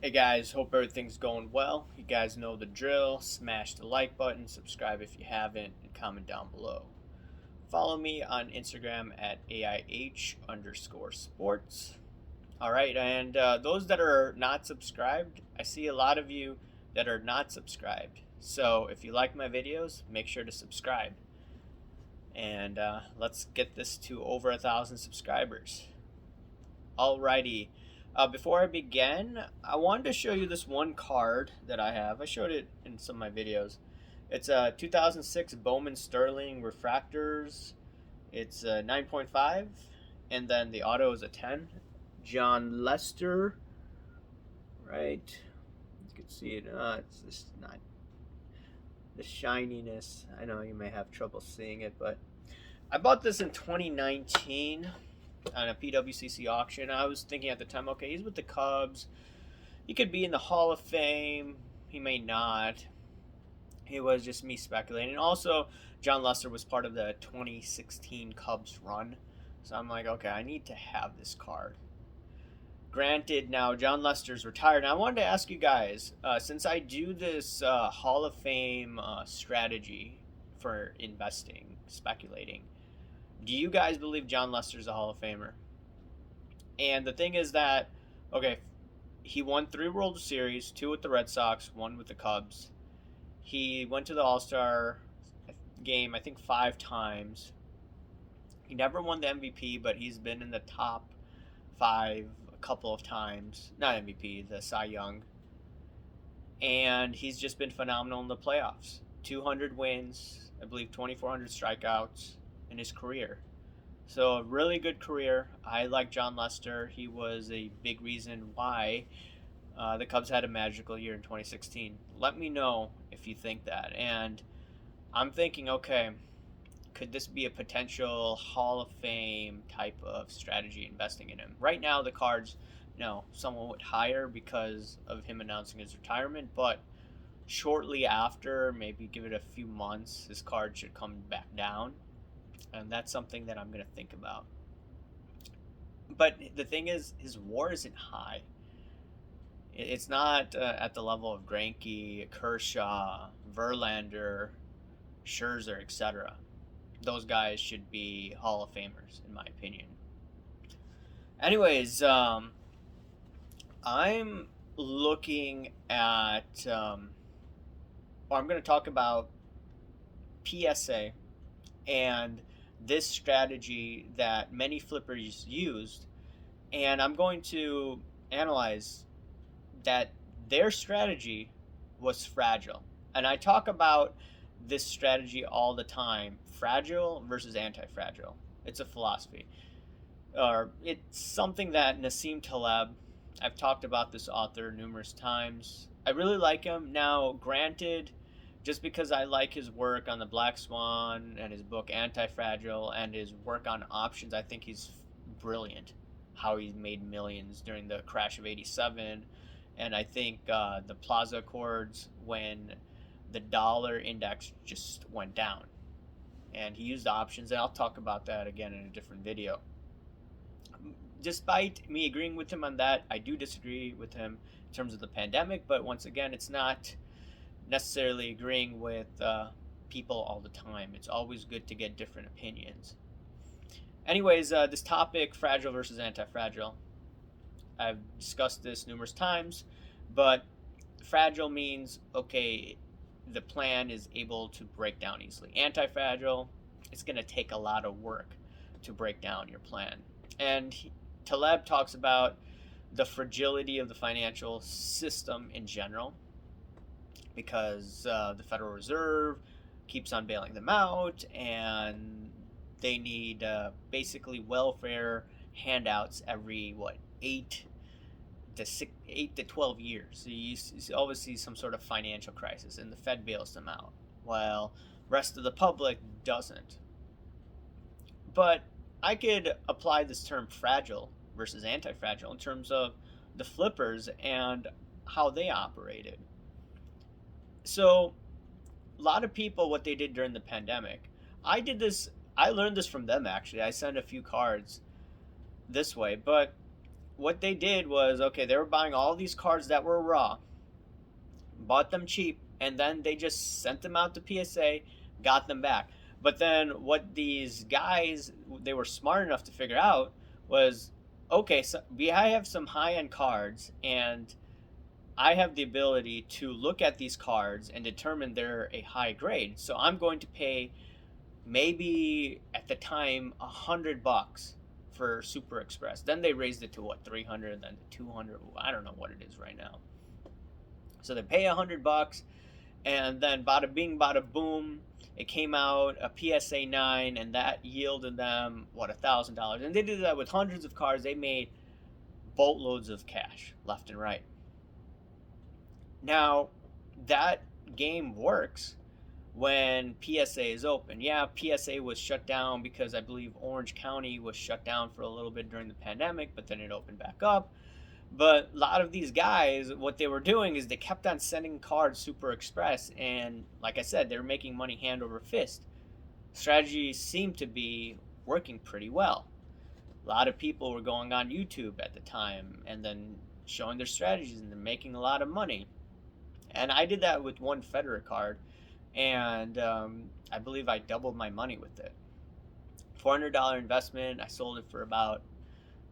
Hey guys, hope everything's going well. You guys know the drill. Smash the like button, subscribe if you haven't, and comment down below. Follow me on Instagram at AIH_sports. All right, and those that are not subscribed, I see a lot of you that are not subscribed. So if you like my videos, make sure to subscribe. And let's get this to over 1,000 subscribers. Alrighty. Before I begin, I wanted to show you this one card that I have. I showed it in some of my videos. It's a 2006 Bowman Sterling Refractors. It's a 9.5, and then the auto is a 10. John Lester, right? You can see it. It's just not the shininess. I know you may have trouble seeing it, but I bought this in 2019 on a PWCC auction. I was thinking at the time, okay, he's with the Cubs. He could be in the Hall of Fame. He may not. It was just me speculating. And also, John Lester was part of the 2016 Cubs run. So I'm like, okay, I need to have this card. Granted, now John Lester's retired. And I wanted to ask you guys, since I do this Hall of Fame strategy for investing, speculating, do you guys believe John Lester's a Hall of Famer? And the thing is that, okay, he won 3 World Series, 2 with the Red Sox, 1 with the Cubs. He went to the All-Star game, I think, 5 times. He never won the MVP, but he's been in the top 5 a couple of times. Not MVP, the Cy Young. And he's just been phenomenal in the playoffs. 200 wins, I believe 2,400 strikeouts in his career. So a really good career. I like John Lester. He was a big reason why the Cubs had a magical year in 2016. Let me know if you think that. And I'm thinking, okay, could this be a potential Hall of Fame type of strategy investing in him? Right now, the cards, no, somewhat higher because of him announcing his retirement, but shortly after, maybe give it a few months, his card should come back down. And that's something that I'm going to think about. But the thing is, his WAR isn't high. It's not at the level of Greinke, Kershaw, Verlander, Scherzer, etc. Those guys should be Hall of Famers, in my opinion. Anyways, I'm looking at, or I'm going to talk about PSA and this strategy that many flippers used, and I'm going to analyze that their strategy was fragile. And I talk about this strategy all the time, fragile versus anti-fragile. It's a philosophy. Or it's something that Nassim Taleb, I've talked about this author numerous times. I really like him. Now, granted, just because I like his work on the Black Swan and his book Anti-Fragile and his work on options, I think he's brilliant. How he made millions during the crash of '87, and I think the Plaza Accords when the dollar index just went down, and he used options, and I'll talk about that again in a different video. Despite me agreeing with him on that, I do disagree with him in terms of the pandemic, but once again, it's not necessarily agreeing with people all the time. It's always good to get different opinions. Anyways, this topic, fragile versus anti-fragile, I've discussed this numerous times, but fragile means, okay, the plan is able to break down easily. Anti-fragile, it's going to take a lot of work to break down your plan. And Taleb talks about the fragility of the financial system in general, because the Federal Reserve keeps on bailing them out, and they need basically welfare handouts every 8 to 12 years. So you always see some sort of financial crisis, and the Fed bails them out, while rest of the public doesn't. But I could apply this term fragile versus anti-fragile in terms of the flippers and how they operated. So a lot of people, what they did during the pandemic, I learned this from them actually. I sent a few cards this way, but what they did was, okay, they were buying all these cards that were raw, bought them cheap, and then they just sent them out to PSA, got them back. But then what these guys, they were smart enough to figure out was, okay, so I have some high end cards, and I have the ability to look at these cards and determine they're a high grade. So I'm going to pay maybe at the time $100 for Super Express. Then they raised it to what, 300, then to 200. I don't know what it is right now. So they pay $100, and then bada bing, bada boom, it came out a PSA 9, and that yielded them what, $1,000. And they did that with hundreds of cards. They made boatloads of cash left and right. Now, that game works when PSA is open. Yeah, PSA was shut down because I believe Orange County was shut down for a little bit during the pandemic, but then it opened back up. But a lot of these guys, what they were doing is they kept on sending cards Super Express, and like I said, they were making money hand over fist. Strategy seemed to be working pretty well. A lot of people were going on YouTube at the time and then showing their strategies, and they're making a lot of money. And I did that with one Federer card, and I believe I doubled my money with it. $400 investment. I sold it for about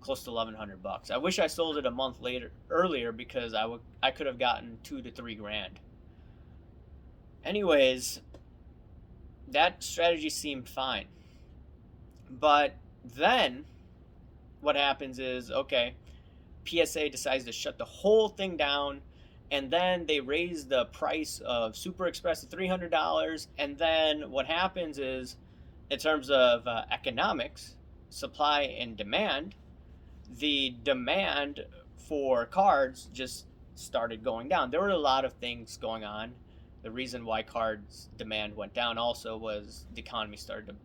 close to $1,100. I wish I sold it a month earlier, because I could have gotten $2 to $3 grand. Anyways, that strategy seemed fine. But then what happens is, okay, PSA decides to shut the whole thing down, and then they raise the price of Super Express to $300. And then what happens is, in terms of economics, supply and demand, the demand for cards just started going down. There were a lot of things going on. The reason why cards demand went down also was the economy started to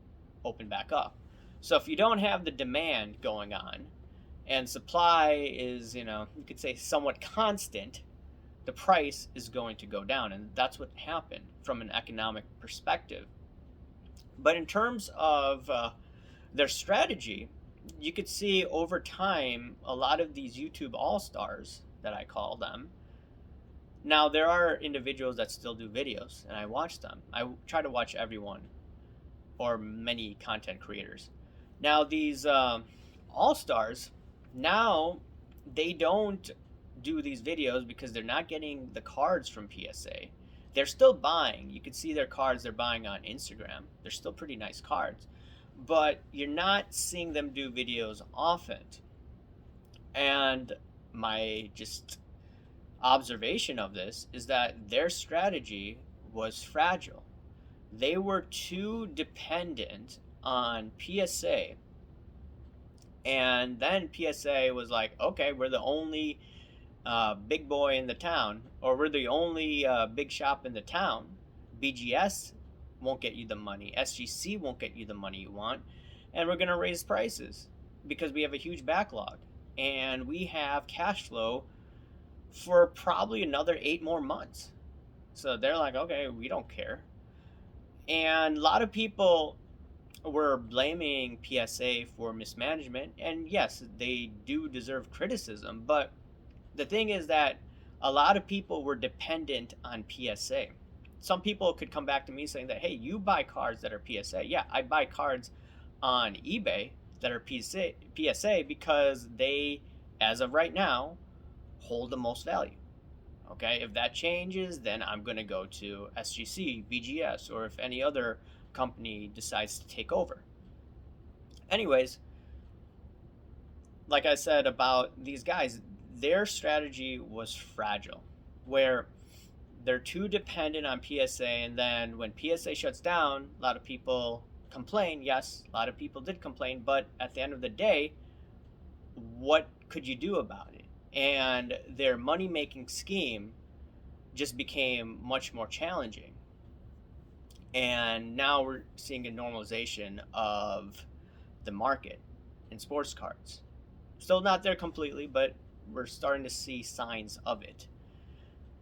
open back up. So if you don't have the demand going on, and supply is, you could say somewhat constant, the price is going to go down. And that's what happened from an economic perspective. But in terms of their strategy, you could see over time a lot of these YouTube all-stars, that I call them. Now, there are individuals that still do videos, and I watch them. I try to watch everyone, or many content creators. Now, these all-stars, now they don't do these videos because they're not getting the cards from PSA. They're still buying. You can see their cards they're buying on Instagram. They're still pretty nice cards. But you're not seeing them do videos often. And my just observation of this is that their strategy was fragile. They were too dependent on PSA. And then PSA was like, okay, we're the only big boy in the town, or we're the only big shop in the town. BGS won't get you the money. SGC won't get you the money you want. And we're going to raise prices because we have a huge backlog. And we have cash flow for probably another 8 more months. So they're like, okay, we don't care. And a lot of people were blaming PSA for mismanagement. And yes, they do deserve criticism. But the thing is that a lot of people were dependent on PSA. Some people could come back to me saying that, hey, you buy cards that are PSA. Yeah, I buy cards on eBay that are PSA because they, as of right now, hold the most value. Okay, if that changes, then I'm going to go to SGC, BGS, or if any other company decides to take over. Anyways, like I said about these guys, their strategy was fragile, where they're too dependent on PSA, and then when PSA shuts down, a lot of people complain. Yes, a lot of people did complain, but at the end of the day, what could you do about it? And their money-making scheme just became much more challenging. And now we're seeing a normalization of the market in sports cards. Still not there completely, but we're starting to see signs of it.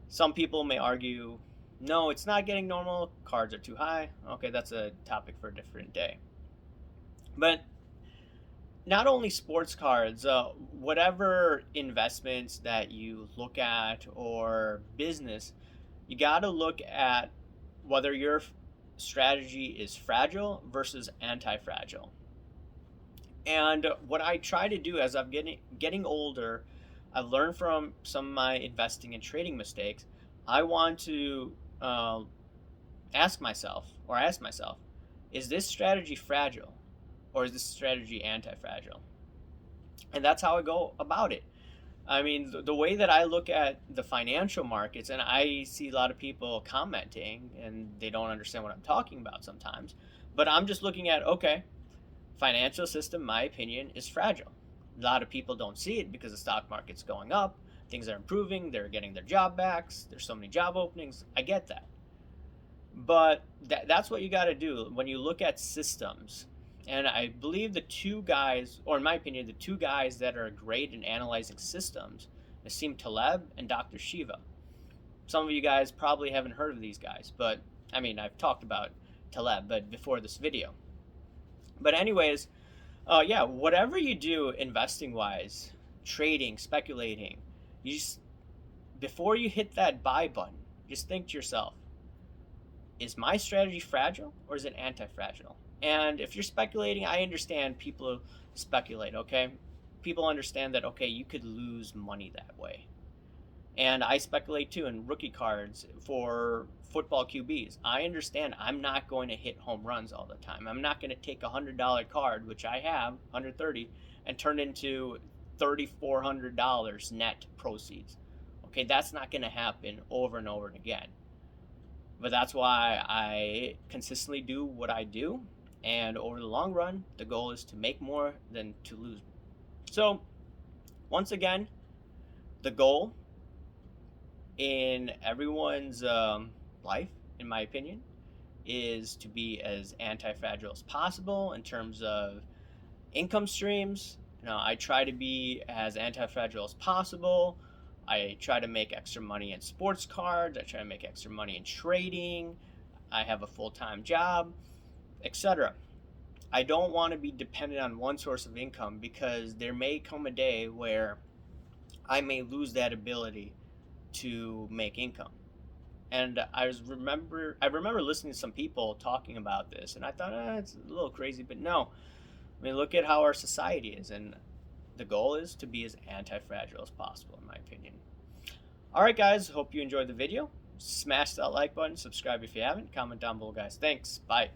Some people may argue, no, it's not getting normal, cards are too high. Okay, that's a topic for a different day. But not only sports cards, whatever investments that you look at or business, you got to look at whether your strategy is fragile versus anti-fragile. And what I try to do as I'm getting older, I've learned from some of my investing and trading mistakes. I want to ask myself, is this strategy fragile or is this strategy anti-fragile? And that's how I go about it. I mean, the way that I look at the financial markets, and I see a lot of people commenting and they don't understand what I'm talking about sometimes, but I'm just looking at, okay, financial system, my opinion, is fragile. A lot of people don't see it because the stock market's going up, things are improving, they're getting their job backs, there's so many job openings. I get that. But that's what you got to do when you look at systems. And I believe the two guys, or in my opinion, the two guys that are great in analyzing systems, Nassim Taleb and Dr. Shiva. Some of you guys probably haven't heard of these guys, but I mean, I've talked about Taleb, but before this video. But anyways, yeah, whatever you do investing wise, trading, speculating, you just, before you hit that buy button, just think to yourself, is my strategy fragile or is it anti-fragile? And if you're speculating, I understand people speculate, okay? People understand that, okay, you could lose money that way. And I speculate too in rookie cards for football QBs. I understand I'm not going to hit home runs all the time. I'm not going to take $100 card, which I have, 130, and turn into $3,400 net proceeds. Okay, that's not going to happen over and over and again. But that's why I consistently do what I do. And over the long run, the goal is to make more than to lose. So, once again, the goal in everyone's life, in my opinion, is to be as anti-fragile as possible in terms of income streams. You know, I try to be as anti-fragile as possible. I try to make extra money in sports cards. I try to make extra money in trading. I have a full-time job, etc. I don't want to be dependent on one source of income because there may come a day where I may lose that ability to make income. And I remember listening to some people talking about this, and I thought, it's a little crazy, but no. I mean, look at how our society is, and the goal is to be as anti-fragile as possible, in my opinion. All right, guys, hope you enjoyed the video. Smash that like button, subscribe if you haven't, comment down below, guys. Thanks. Bye.